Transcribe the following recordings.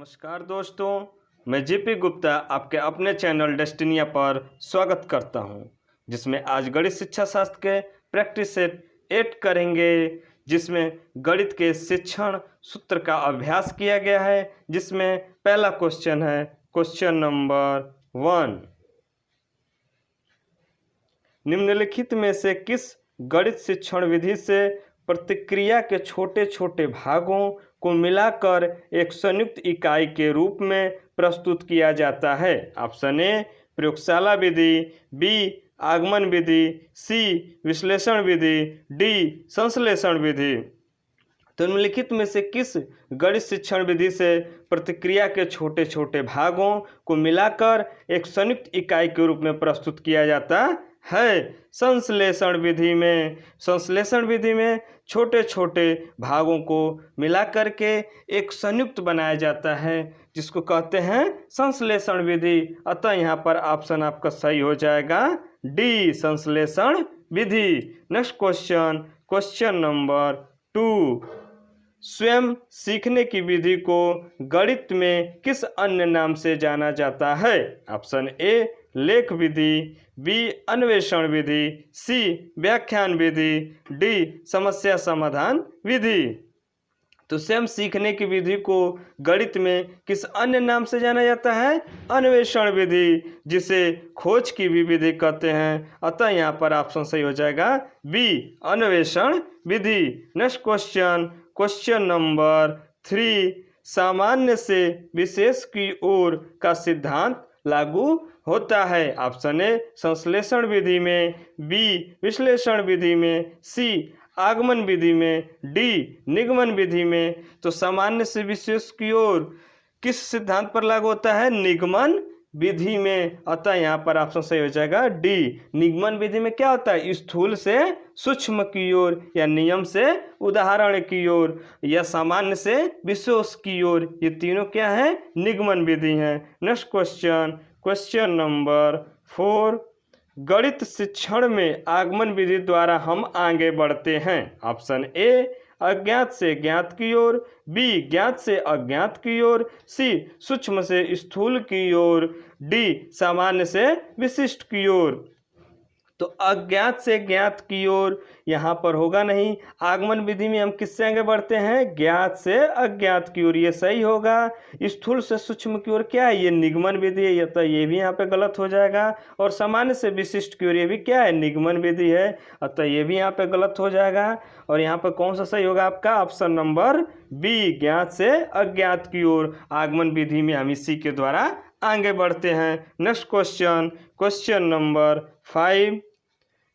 नमस्कार दोस्तों, मैं जेपी गुप्ता आपके अपने चैनल डेस्टिनिया पर स्वागत करता हूं, जिसमें आज गणित शिक्षा शास्त्र के प्रैक्टिस सेट 8 करेंगे, जिसमें गणित के शिक्षण सूत्र का अभ्यास किया गया है। जिसमें पहला क्वेश्चन है क्वेश्चन नंबर 1। निम्नलिखित में से किस गणित शिक्षण विधि से प्रतिक्रिया के छोटे छोटे भागों को मिलाकर एक संयुक्त इकाई के रूप में प्रस्तुत किया जाता है? ऑप्शन ए प्रयोगशाला विधि, बी आगमन विधि, सी विश्लेषण विधि, डी संश्लेषण विधि। तो निम्नलिखित में से किस गणित शिक्षण विधि से प्रतिक्रिया के छोटे छोटे भागों को मिलाकर एक संयुक्त इकाई के रूप में प्रस्तुत किया जाता है? संश्लेषण विधि में। संश्लेषण विधि में छोटे छोटे भागों को मिलाकर के एक संयुक्त बनाया जाता है, जिसको कहते हैं संश्लेषण विधि। अतः यहाँ पर ऑप्शन आपका सही हो जाएगा डी संश्लेषण विधि। Next question, question number 2। स्वयं सीखने की विधि को गणित में किस अन्य नाम से जाना जाता है? ऑप्शन ए लेख विधि, बी अन्वेषण विधि, सी व्याख्यान विधि, डी समस्या समाधान विधि। तो स्वयं सीखने की विधि को गणित में किस अन्य नाम से जाना जाता है? अन्वेषण विधि, जिसे खोज की भी विधि कहते हैं। अतः यहाँ पर ऑप्शन सही हो जाएगा बी अन्वेषण विधि। Next question, question number 3। सामान्य से विशेष की ओर का सिद्धांत लागू होता है? ऑप्शन ए संश्लेषण विधि में, बी विश्लेषण विधि में, सी आगमन विधि में, डी निगमन विधि में। तो सामान्य से विशेष की ओर किस सिद्धांत पर लागू होता है? निगमन विधि में। अतः यहाँ पर ऑप्शन सही हो जाएगा डी। निगमन विधि में क्या होता है? स्थूल से सूक्ष्म की ओर, या नियम से उदाहरण की ओर, या सामान्य से विशेष की ओर। ये तीनों क्या है? निगमन विधि है। Next question, question number 4। गणित शिक्षण में आगमन विधि द्वारा हम आगे बढ़ते हैं। ऑप्शन ए अज्ञात से ज्ञात की ओर, बी ज्ञात से अज्ञात की ओर, सी सूक्ष्म से स्थूल की ओर, डी सामान्य से विशिष्ट की ओर। तो अज्ञात से ज्ञात की ओर यहाँ पर होगा नहीं। आगमन विधि में हम किससे आगे बढ़ते हैं? ज्ञात से अज्ञात की ओर, ये सही होगा। स्थूल से सूक्ष्म की ओर क्या है? ये निगमन विधि है, तो ये भी यहाँ पे गलत हो जाएगा। और सामान्य से विशिष्ट की ओर, ये भी क्या है? निगमन विधि है, अतः ये भी यहाँ पे गलत हो जाएगा। और यहाँ पर कौन सा सही होगा आपका? ऑप्शन नंबर बी ज्ञात से अज्ञात की ओर। आगमन विधि में हम इसी के द्वारा आगे बढ़ते हैं। Next question, question number 5।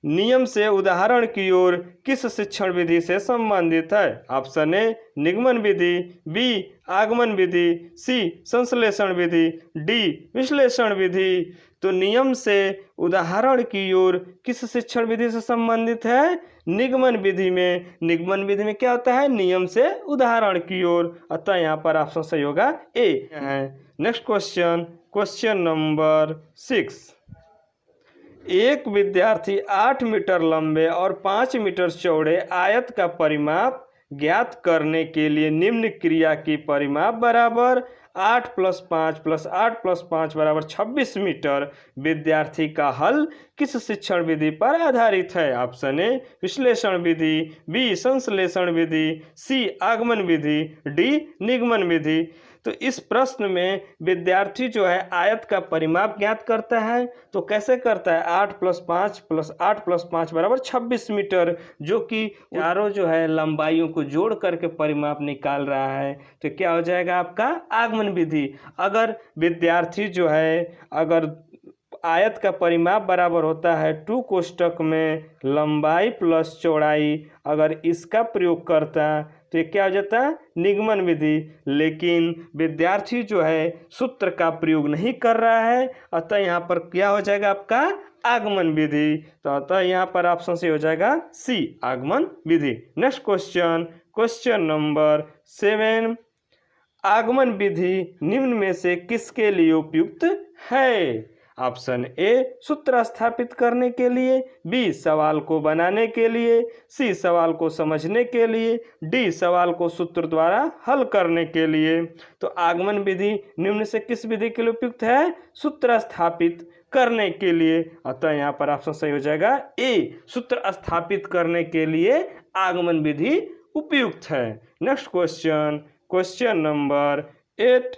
नियम से उदाहरण की ओर किस शिक्षण विधि से संबंधित है? ऑप्शन ए निगमन विधि, बी आगमन विधि, सी संश्लेषण विधि, डी विश्लेषण विधि। तो नियम से उदाहरण की ओर किस शिक्षण विधि से संबंधित है? निगमन विधि में। निगमन विधि में क्या होता है? नियम से उदाहरण की ओर। अतः यहाँ पर ऑप्शन सही होगा ए है। Next question, question number 6। एक विद्यार्थी 8 मीटर लंबे और 5 मीटर चौड़े आयत का परिमाप ज्ञात करने के लिए निम्न क्रिया की परिमाप बराबर 8 + 5 + 8 + 5 बराबर 26 मीटर विद्यार्थी का हल किस शिक्षण विधि पर आधारित है? ऑप्शन ए विश्लेषण विधि, बी संश्लेषण विधि, सी आगमन विधि, डी निगमन विधि। तो इस प्रश्न में विद्यार्थी जो है आयत का परिमाप ज्ञात करता है। तो कैसे करता है? 8 + 5 + 8 + 5 बराबर 26 मीटर, जो कि चारों जो है लंबाइयों को जोड़ करके परिमाप निकाल रहा है। तो क्या हो जाएगा आपका? आगमन विधि। अगर विद्यार्थी जो है, अगर आयत का परिमाप बराबर होता है 2 कोष्टक में लंबाई प्लस चौड़ाई, अगर इसका प्रयोग करता तो ये क्या हो जाता है? निगमन विधि। लेकिन विद्यार्थी जो है सूत्र का प्रयोग नहीं कर रहा है, अतः यहाँ पर क्या हो जाएगा आपका? आगमन विधि। तो अतः यहाँ पर ऑप्शन से हो जाएगा सी आगमन विधि। Next question, question number 7। आगमन विधि निम्न में से किसके लिए उपयुक्त है? ऑप्शन ए सूत्र स्थापित करने के लिए, बी सवाल को बनाने के लिए, सी सवाल को समझने के लिए, डी सवाल को सूत्र द्वारा हल करने के लिए। तो आगमन विधि निम्न से किस विधि के लिए उपयुक्त है? सूत्र स्थापित करने के लिए। अतः यहाँ पर ऑप्शन सही हो जाएगा ए, सूत्र स्थापित करने के लिए आगमन विधि उपयुक्त है। नेक्स्ट क्वेश्चन, क्वेश्चन नंबर 8,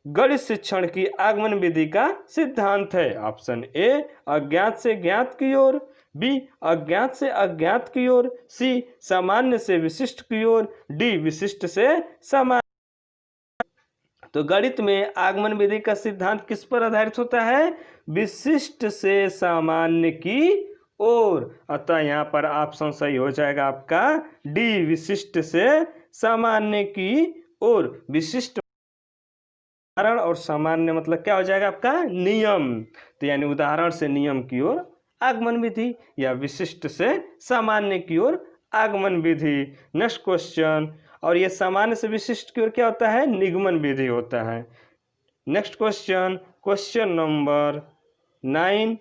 गणित शिक्षण की आगमन विधि का सिद्धांत है। ऑप्शन ए अज्ञात से ज्ञात की ओर, बी अज्ञात से अज्ञात की ओर, सी सामान्य से विशिष्ट की ओर, डी विशिष्ट से सामान्य। तो गणित में आगमन विधि का सिद्धांत किस पर आधारित होता है? विशिष्ट से सामान्य की ओर। अतः यहाँ पर ऑप्शन सही हो जाएगा आपका डी, विशिष्ट से सामान्य की ओर। विशिष्ट उदाहरण और सामान्य मतलब क्या हो जाएगा आपका? नियम। तो यानी उदाहरण से नियम की ओर आगमन विधि या विशिष्ट से सामान्य की ओर आगमन विधि। नेक्स्ट क्वेश्चन, और ये सामान्य से विशिष्ट की ओर क्या होता है? निगमन विधि होता है। नेक्स्ट क्वेश्चन, क्वेश्चन नंबर 9,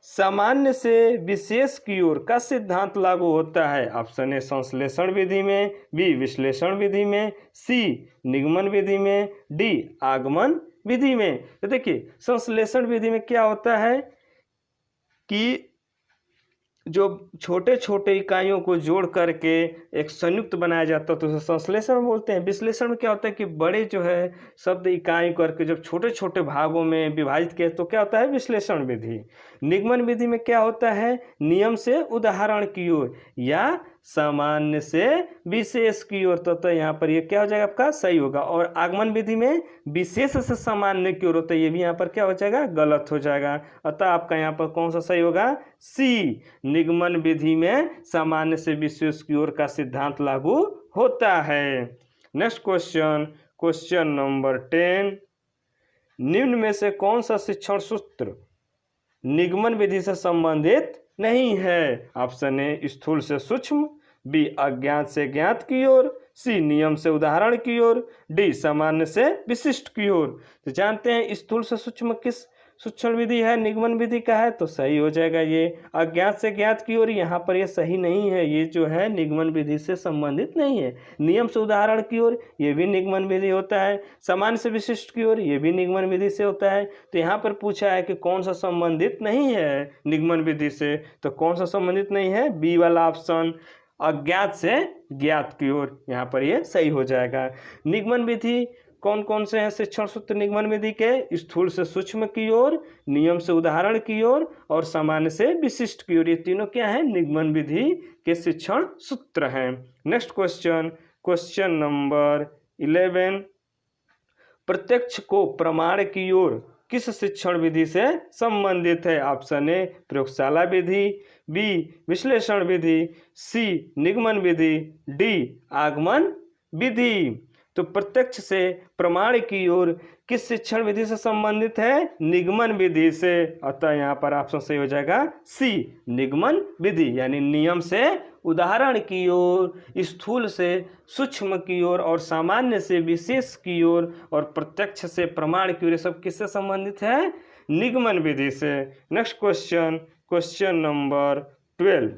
सामान्य से विशेष की ओर का सिद्धांत लागू होता है। ऑप्शन ए संश्लेषण विधि में, बी विश्लेषण विधि में, सी निगमन विधि में, डी आगमन विधि में। तो देखिए संश्लेषण विधि में क्या होता है कि जो छोटे छोटे इकाइयों को जोड़ करके एक संयुक्त बनाया जाता है तो उसे संश्लेषण बोलते हैं। विश्लेषण में क्या होता है कि बड़े जो है शब्द इकाई करके जब छोटे छोटे भागों में विभाजित किया तो क्या होता है? विश्लेषण विधि। निगमन विधि में क्या होता है? नियम से उदाहरण की ओर या सामान्य से विशेष की ओर। तो यहाँ पर ये क्या हो जाएगा आपका? सही होगा। और आगमन विधि में विशेष से सामान्य की ओर होता है, ये भी यहाँ पर क्या हो जाएगा? गलत हो जाएगा। अतः आपका यहाँ पर कौन सा सही होगा? सी, निगमन विधि में सामान्य से विशेष की ओर का सिद्धांत लागू होता है। नेक्स्ट क्वेश्चन, क्वेश्चन नंबर 10, निम्न में से कौन सा शिक्षण सूत्र निगमन विधि से संबंधित नहीं है? ऑप्शन ए स्थूल से सूक्ष्म, बी अज्ञात से ज्ञात की ओर, सी नियम से उदाहरण की ओर, डी सामान्य से विशिष्ट की ओर। तो जानते हैं स्थूल से सूक्ष्म किस शिक्षण विधि है? निगमन विधि का है, तो सही हो जाएगा ये। अज्ञात से ज्ञात की ओर यहाँ पर ये सही नहीं है, ये जो है निगमन विधि से संबंधित नहीं है। नियम से उदाहरण की ओर ये भी निगमन विधि होता है। सामान्य से विशिष्ट की ओर ये भी निगमन विधि से होता है। तो यहाँ पर पूछा है कि कौन सा संबंधित नहीं है निगमन विधि से, तो कौन सा संबंधित नहीं है? बी वाला ऑप्शन, अज्ञात से ज्ञात की ओर। यहाँ पर ये सही हो जाएगा। निगमन विधि कौन कौन से हैं शिक्षण सूत्र निगमन विधि के? स्थूल से सूक्ष्म की ओर, नियम से उदाहरण की ओर और सामान्य से विशिष्ट की ओर। ये तीनों क्या है? निगमन विधि के शिक्षण सूत्र हैं। नेक्स्ट क्वेश्चन, क्वेश्चन नंबर 11, प्रत्यक्ष को प्रमाण की ओर किस शिक्षण विधि से संबंधित है? ऑप्शन ए प्रयोगशाला विधि, बी विश्लेषण विधि, सी निगमन विधि, डी आगमन विधि। तो प्रत्यक्ष से प्रमाण की ओर किस शिक्षण विधि से संबंधित है? निगमन विधि से। अतः यहाँ पर ऑप्शन सही हो जाएगा सी, निगमन विधि। यानी नियम से उदाहरण की ओर, स्थूल से सूक्ष्म की ओर और सामान्य से विशेष की ओर और प्रत्यक्ष से प्रमाण की ओर, ये सब किससे संबंधित है? निगमन विधि से। नेक्स्ट क्वेश्चन, क्वेश्चन नंबर 12,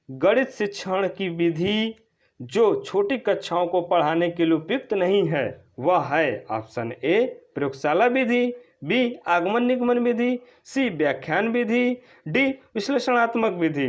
गणित शिक्षण की विधि जो छोटी कक्षाओं को पढ़ाने के लिए उपयुक्त नहीं है वह है? ऑप्शन ए प्रयोगशाला विधि, बी आगमन निगमन विधि, सी व्याख्यान विधि, डी विश्लेषणात्मक विधि।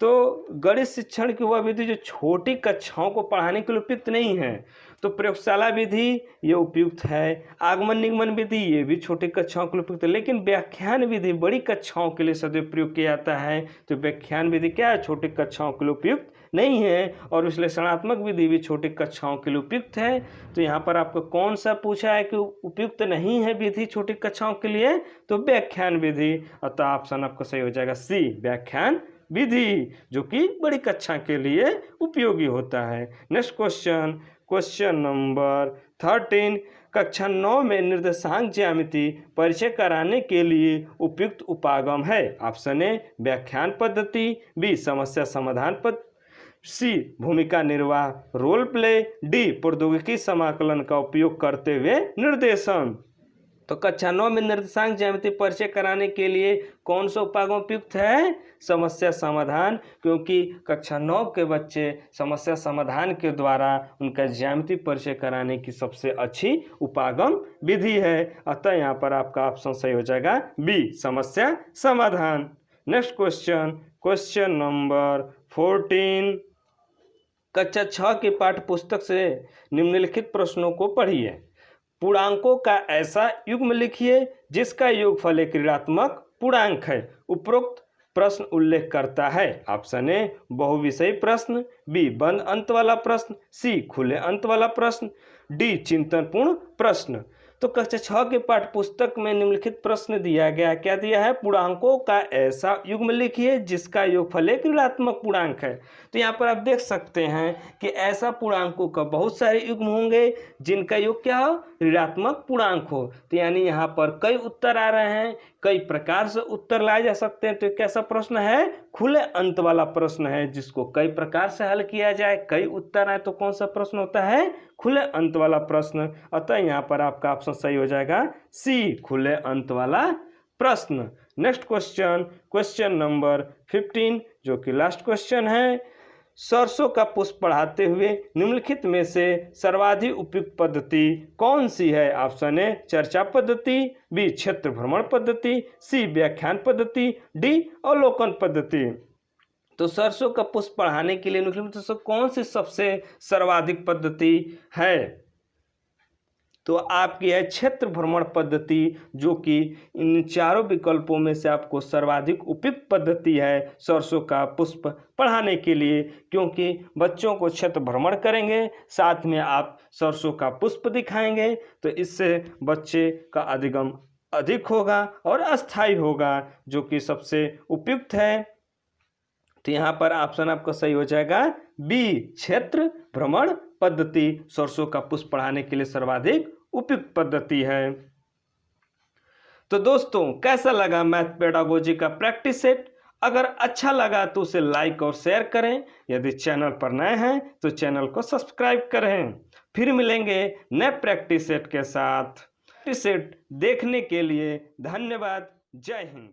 तो गणित शिक्षण की वह विधि जो छोटी कक्षाओं को पढ़ाने के लिए उपयुक्त नहीं है, तो प्रयोगशाला विधि ये उपयुक्त है। आगमन निगमन विधि ये भी छोटी कक्षाओं के लिए उपयुक्त है, लेकिन व्याख्यान विधि बड़ी कक्षाओं के लिए सदैव प्रयोग किया जाता है। तो व्याख्यान विधि क्या है? छोटी कक्षाओं के लिए उपयुक्त नहीं है। और विश्लेषणात्मक विधि भी छोटी कक्षाओं के लिए उपयुक्त है। तो यहाँ पर आपको कौन सा पूछा है कि उपयुक्त नहीं है विधि छोटी कक्षाओं के लिए? तो व्याख्यान विधि। अतः ऑप्शन आपका सही हो जाएगा सी, व्याख्यान विधि, जो कि बड़ी कक्षा के लिए उपयोगी होता है। नेक्स्ट क्वेश्चन, क्वेश्चन नंबर 13, कक्षा 9 में निर्देशांक ज्यामिति परिचय कराने के लिए उपयुक्त उपागम है? ऑप्शन ए व्याख्यान पद्धति, बी समस्या समाधान पद्धति, सी भूमिका निर्वाह रोल प्ले, डी प्रौद्योगिकी समाकलन का उपयोग करते हुए निर्देशन। तो कक्षा 9 में निर्देशांक ज्यामिति परिचय कराने के लिए कौन सा उपागम उपयुक्त है? समस्या समाधान, क्योंकि कक्षा 9 के बच्चे समस्या समाधान के द्वारा उनका ज्यामिति परिचय कराने की सबसे अच्छी उपागम विधि है। अतः यहाँ पर आपका ऑप्शन सही हो जाएगा बी, समस्या समाधान। Next question, question number 14। कक्षा 6 की पाठ्य पुस्तक से निम्नलिखित प्रश्नों को पढ़िए। पूर्णांकों का ऐसा युग्म लिखिए जिसका योगफल एक ऋणात्मक पूर्णांक है। उपरोक्त प्रश्न उल्लेख करता है। ऑप्शन ए, बहुविषयी प्रश्न, बी, बंद अंत वाला प्रश्न, सी, खुले अंत वाला प्रश्न, डी, चिंतनपूर्ण प्रश्न। तो कक्षा 6 के पाठ्य पुस्तक में निम्नलिखित प्रश्न दिया गया। क्या दिया है? पूर्णांकों का ऐसा युग्म लिखिए जिसका योगफल एक ऋणात्मक पूर्णांक है। तो यहाँ पर आप देख सकते हैं कि ऐसा पूर्णांकों का बहुत सारे युग्म होंगे जिनका योग क्या हो? ऋणात्मक पूर्णांक हो। तो यानी यहाँ पर कई उत्तर आ रहे हैं, कई प्रकार से उत्तर लाए जा सकते हैं। तो कैसा प्रश्न है? खुले अंत वाला प्रश्न है, जिसको कई प्रकार से हल किया जाए, कई उत्तर आए तो कौन सा प्रश्न होता है? खुले अंत वाला प्रश्न। अतः यहाँ पर आपका ऑप्शन सही हो जाएगा सी, खुले अंत वाला प्रश्न। नेक्स्ट क्वेश्चन, क्वेश्चन नंबर 15, जो कि लास्ट क्वेश्चन है। सरसों का पुष्प पढ़ाते हुए निम्नलिखित में से सर्वाधिक उपयुक्त पद्धति कौन सी है? ऑप्शन ए, चर्चा पद्धति, बी, क्षेत्र भ्रमण पद्धति, सी, व्याख्यान पद्धति, डी, अवलोकन पद्धति। तो सरसों का पुष्प पढ़ाने के लिए निम्नलिखित में से कौन सी सबसे सर्वाधिक पद्धति है? तो आपकी है क्षेत्र भ्रमण पद्धति, जो कि इन चारों विकल्पों में से आपको सर्वाधिक उपयुक्त पद्धति है सरसों का पुष्प पढ़ाने के लिए, क्योंकि बच्चों को क्षेत्र भ्रमण करेंगे, साथ में आप सरसों का पुष्प दिखाएंगे, तो इससे बच्चे का अधिगम अधिक होगा और अस्थायी होगा, जो कि सबसे उपयुक्त है। तो यहाँ पर ऑप्शन आपका सही हो जाएगा बी, क्षेत्र भ्रमण पद्धति सरसों का पुष्प पढ़ाने के लिए सर्वाधिक उपयुक्त पद्धति है। तो दोस्तों, कैसा लगा मैथ पेडागोजी का प्रैक्टिस सेट? अगर अच्छा लगा तो उसे लाइक और शेयर करें। यदि चैनल पर नए हैं तो चैनल को सब्सक्राइब करें। फिर मिलेंगे नए प्रैक्टिस सेट के साथ। प्रैक्टिस सेट देखने के लिए धन्यवाद। जय हिंद।